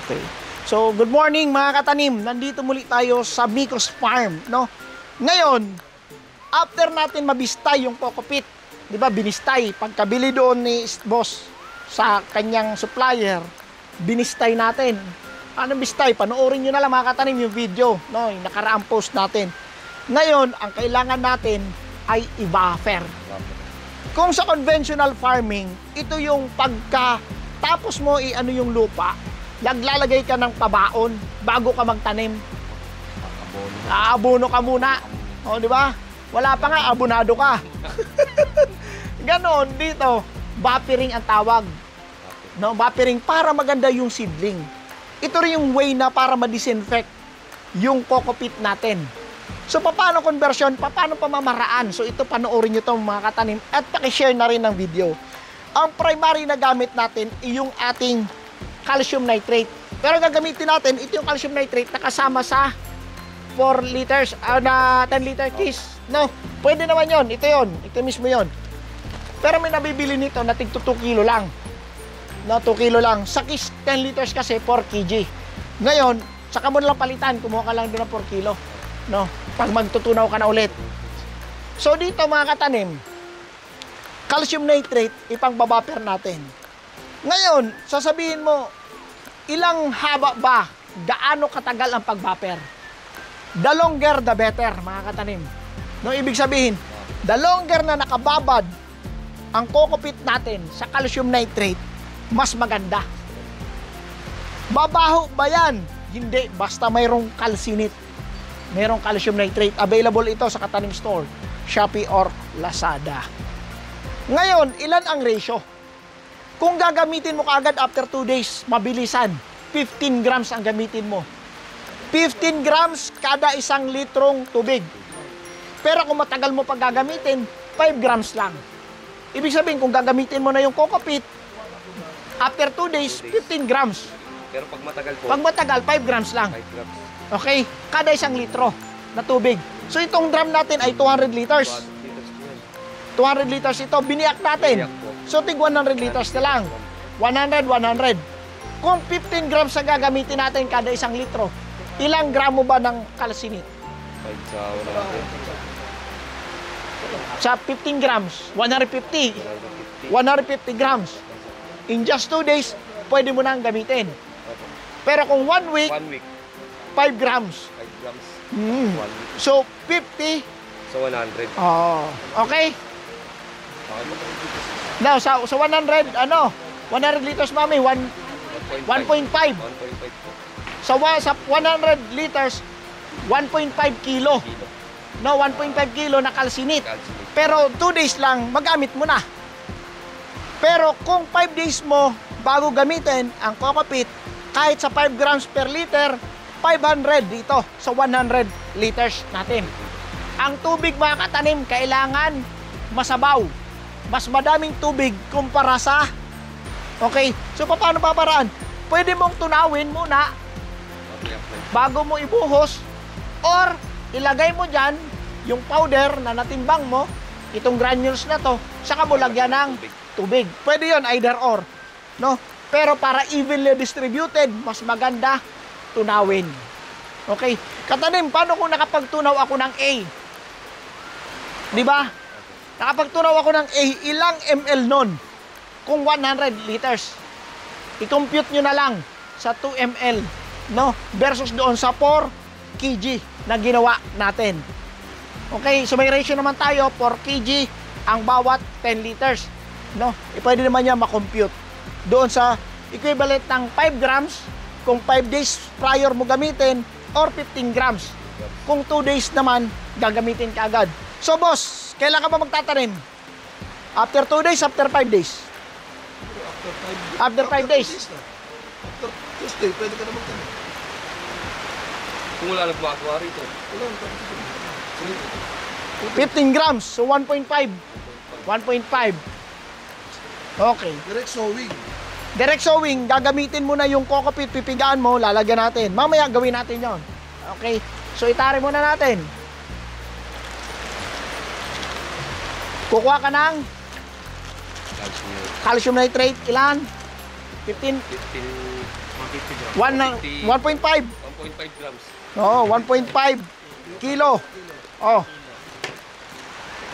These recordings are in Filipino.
Okay. So, good morning mga katanim. Nandito muli tayo sa Micos Farm, no? Ngayon, after natin mabistay yung Coco Peat, 'di ba, binistay pagkabili doon ni boss sa kanyang supplier, binistay natin. Ano bistay? Panoorin niyo na lang mga katanim yung video, no? Yung nakaraang post natin. Ngayon, ang kailangan natin ay i-buffer. Kung sa conventional farming, ito yung pagka-tapos mo i-ano yung lupa, naglalagay ka ng pabaon bago ka magtanim. Aabono ka muna. O, di ba? Wala pa nga, abonado ka. Ganon, dito, buffering ang tawag. No, buffering para maganda yung seedling. Ito rin yung way na para ma-disinfect yung Coco Peat natin. So, paano conversion? Paano pamamaraan? So, ito, panoorin nyo itong mga katanim at pakishare na rin ng video. Ang primary na gamit natin ay yung ating calcium nitrate. Pero gagamitin natin, ito yung calcium nitrate na kasama sa 4 liters, na 10 liter case. No, pwede naman yon. Ito yon. Ito mismo yon. Pero may nabibili nito na tig 2 kilo lang. No, 2 kilo lang. Sa case 10 liters kasi 4 kg. Ngayon, saka mo na lang palitan. Kumuha ka lang doon ng 4 kilo. No, pag magtutunaw ka na ulit. So dito mga katanim, calcium nitrate ipang-buffer natin. Ngayon, sasabihin mo, ilang haba ba? Gaano katagal ang pag-buffer? The longer the better, mga katanim. No, ibig sabihin, the longer na nakababad ang Coco Peat natin sa calcium nitrate, mas maganda. Babaho ba yan? Hindi, basta mayroong calcinate. Mayroong calcium nitrate. Available ito sa Katanim Store, Shopee or Lazada. Ngayon, ilan ang ratio? Kung gagamitin mo kaagad after 2 days, mabilisan. 15 grams ang gamitin mo. 15 grams kada 1 litrong tubig. Pero kung matagal mo pag gagamitin, 5 grams lang. Ibig sabihin, kung gagamitin mo na yung Coco Peat, after 2 days, 15 grams. Pero pag matagal po? Pag matagal, 5 grams lang. 5 grams. Okay? Kada 1 litro na tubig. So itong drum natin ay 200 liters. 200 liters ito, biniyak natin. So tig 100 liters na lang. 100, 100. Kung 15 grams sa gagamitin natin kada 1 litro, ilang gramo ba ng calcinate? 5 sa 100. Sa 15 grams, 150. 150 grams. In just 2 days, pwede mo nang gamitin. Pero kung 1 week, 1 week, 5 grams. 5 grams. 1 week. So 50. So 100. Oh, okay? Now, sa 100, 100 liters, mami, 1.5. 1.5 po. Sa 100 liters, 1.5 kilo. No, 1.5 kilo na calcinate. Pero 2 days lang, magamit mo na. Pero kung 5 days mo bago gamitin ang Coco Peat, kahit sa 5 grams per liter, 500 dito sa 100 liters natin. Ang tubig mga katanim, kailangan masabaw. Mas madaming tubig kumpara sa... Okay, so paano paparaan? Pwede mong tunawin muna bago mo ibuhos, or ilagay mo dyan yung powder na natimbang mo, itong granules na to, saka mo lagyan ng tubig. Pwede yon, either or. No? Pero para evenly distributed, mas maganda tunawin. Okay? Katanim, paano kung nakapagtunaw ako ng A? Di ba? Nakapagtunaw ako ng A, ilang ml nun? Kung 100 liters. I-compute nyo na lang sa 2 ml, no? Versus doon sa 4 kg na ginawa natin. Okay, so may ratio naman tayo, 4 kg ang bawat 10 liters, no? Pwede naman niya makompute doon sa equivalent ng 5 grams kung 5 days prior mo gamitin, or 15 grams kung 2 days naman gagamitin ka agad. So boss, kailan ka ba magtatanim? After 2 days, after 5 days? After 5 days. After Tuesday, pwede ka na magtanim. Kung wala nagpagawa rito. 15 grams, so 1.5. 1.5. Okay. Direct sowing. Direct sowing, gagamitin mo na yung Coco Peat, pipigaan mo, lalagyan natin. Mamaya gawin natin yon. Okay, so itari muna natin. Kukuha ka ng calcium nitrate, ilan? 15? 15 1.5. 1.5 grams. Oo, 1.5 kilo. Oh,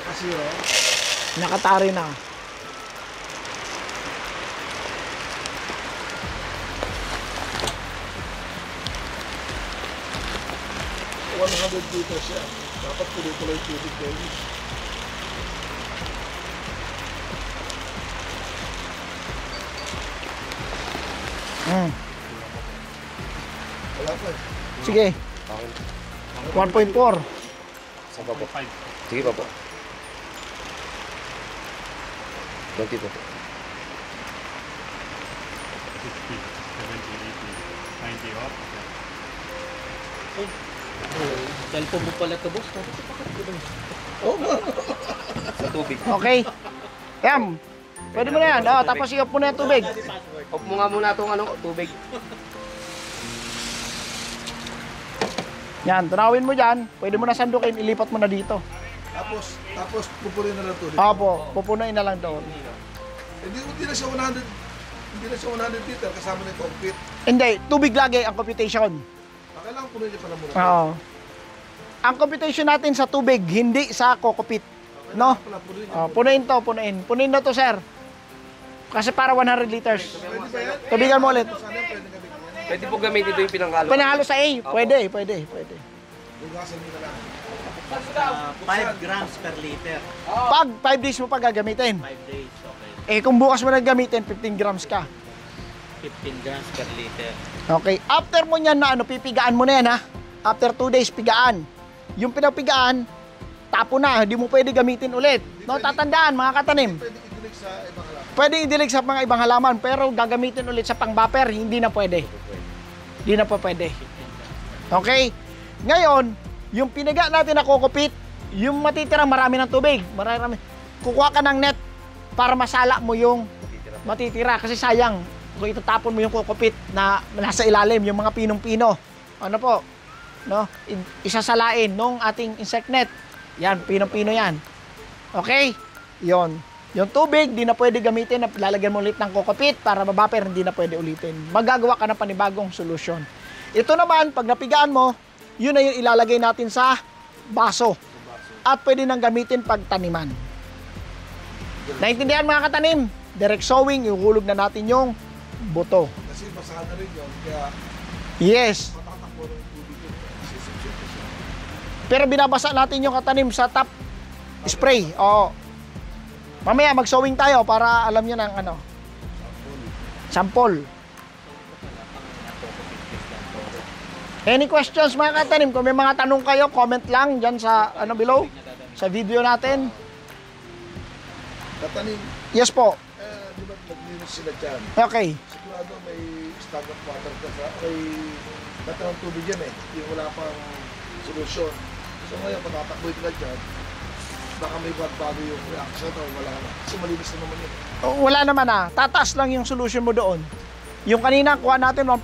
Nakasiro. nakatari na. $100 liters siya. Dapat tuloy-tuloy tubig daily. Wala pa eh. Sige, Akin. 1.4. Saan pa po? Sige pa po. 20 po. 50, 70, 80, 90 off. Cellphone mo pala ito, boss. Sa tubig. Okay. Yan. Pwede mo na yan. Oh, tapos i-off mo na yung tubig. Off mo nga muna itong tubig. Yan, tunawin mo dyan. Pwede mo na sandukin, ilipat mo na dito. Tapos pupunin na lang tubig. Opo, pupunuin na lang doon. Hindi na siya 100. Hindi na siya 100 liter kasama ng concrete. Hindi, tubig lagi ang computation. Kailangan punuin niya pala muna. Oo. Ang computation natin sa tubig, hindi sa kokopit. No? Pala, punuin niya. Oh, punuin to, punuin. Punuin na to, sir. Kasi para 100 liters. Pwede ba yan? Tubigan mo ulit. Sana yan, pwede gamitin yan. Pwede po gamitin ito yung pinanghalo. Panahalo sa A. Pwede, pwede, pwede. Hugasan mo na lang. 5 grams per liter. Pag 5 days mo pa gagamitin. 5 days, okay. Eh, kung bukas mo na gamitin, 15 grams ka. 15 grams per liter. Okay. After mo niyan na pipigaan mo na yan, ha? After 2 days, pigaan. Yung pinapigaan, tapo na. Hindi mo pwede gamitin ulit. No, tatandaan, mga katanim. Pwede idilig sa ibang halaman. Pwede idilig sa mga ibang halaman, pero gagamitin ulit sa pang-buffer, hindi na pwede. Hindi na pa pwede. Okay? Ngayon, yung pinaga natin na kokopit, yung matitirang marami ng tubig, marami, kukuha ka ng net para masala mo yung matitira. Kasi sayang, kung itatapon mo yung kokopit na nasa ilalim, yung mga pinong-pino. Ano po? No? Isasalain nung ating insect net. Yan, pinong-pino yan. Okay? Yon. Yung tubig, di na pwede gamitin, lalagyan mo ulit ng kokopit para mabuffer, hindi na pwede ulitin. Magagawa ka ng panibagong solusyon. Ito naman, pag napigaan mo, yun na yung ilalagay natin sa baso. At pwede nang gamitin pag taniman. Naintindihan mga katanim? Direct sowing, ihulog na natin yung buto. Kasi basahan na rin yun. Kaya Yes. matatakbo ng tubig yun. Sisip-sip siya. Pero binabasa natin yung katanim sa top spray. Oo. Mamaya mag-sowing tayo para alam nyo ng ano. Sample. Any questions mga katanim? Kung may mga tanong kayo, comment lang dyan sa ano below. Sa video natin. Tatanim, Yes po. di ba naglinis sila dyan? Okay. Sigurado may stagnant water ka sa, may tatanong tubig yan eh. Yung wala pang solusyon. So ngayon, patatakboy ka dyan, baka may bago yung reaction o wala na. Kasi malinis na naman yun. Wala naman tataas lang yung solution mo doon. Yung kanina, kuha natin 1.0.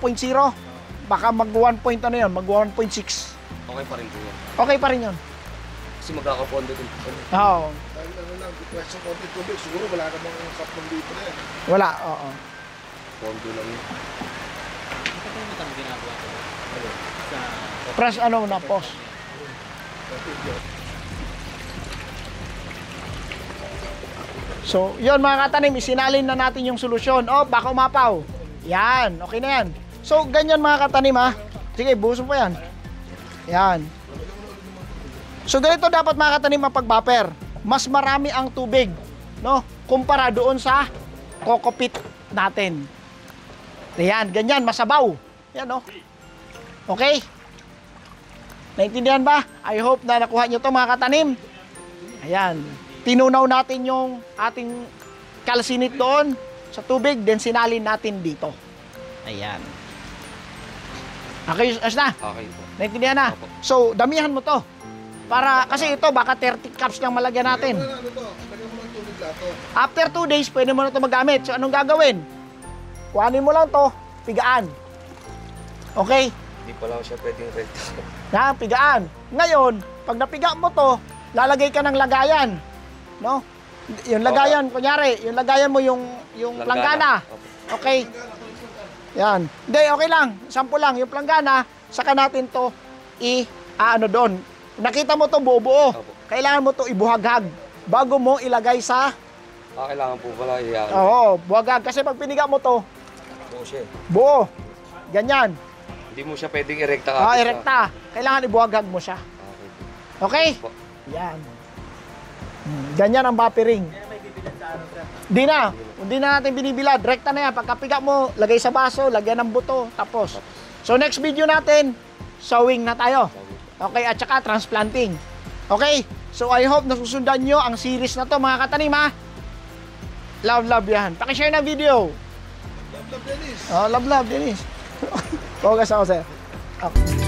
Baka mag 1 point ano yun, mag 1.6. Okay pa rin po yan. Okay pa rin yun. Kasi magkakapondo din. Oo. Dahil ano lang, request ng konti tubig, siguro wala namang 10 litro na yan. Wala, oo. Pondo lang yun. Ito po yung matang ginagawa ko. Sa Press ano na, pause. So, yun mga katanim, isinalin na natin yung solusyon. Oh, baka umapaw. Yan, okay na yan. So, ganyan mga katanim ha. Sige, buso po yan. Yan. So, ganito dapat mga katanim ang pag-buffer. Mas marami ang tubig, no? Kumpara doon sa kokopit natin. Yan, ganyan, masabaw. Yan, no? Okay? Naintindihan ba? I hope na nakuha nyo to mga katanim. Ayan. Tinunaw natin yung ating kalsinit doon sa tubig, then sinalin natin dito. Ayan. Okay, as na? Okay po. Naintindihan na? Opo. So, damihan mo to. Para, kasi ito, baka 30 cups lang malagyan natin. Ano to? Lagyan mo ng tubig lato. After 2 days, pwede mo na ito magamit. So, anong gagawin? Kuhanin mo lang to, pigaan. Okay? Hindi pa lang siya pwedeng red. Na, pigaan. Ngayon, pag napiga mo to, lalagay ka ng lagayan. No? Yung lagayan, kunyari, yung lagayan mo yung planggana. Opo. Okay? Yan. Hindi, okay lang. Sample lang. Yung planggana, saka natin to ano doon. Nakita mo to buo-buo. Opo. Kailangan mo to ibuhaghag bago mo ilagay sa Kailangan po pala iyan. Oo, buhaghag. Kasi pag piniga mo to, Oo siya. buo. Ganyan. Hindi mo siya pwedeng erekta Erekta. Kailangan ibuhaghag mo siya. Okay? Po. Yan. Ganyan ang buffering. Di na. Hindi na natin binibilad. Rekta na yan. Pagkapiga mo, lagay sa baso, lagyan ng buto, tapos. So next video natin, sowing na tayo. Okay, at saka transplanting. Okay? So I hope nasusundan nyo ang series na to mga katanim ha. Love yan. Pakishare na video. Love, Dennis. Love Dennis. Focus ako sir. Okay.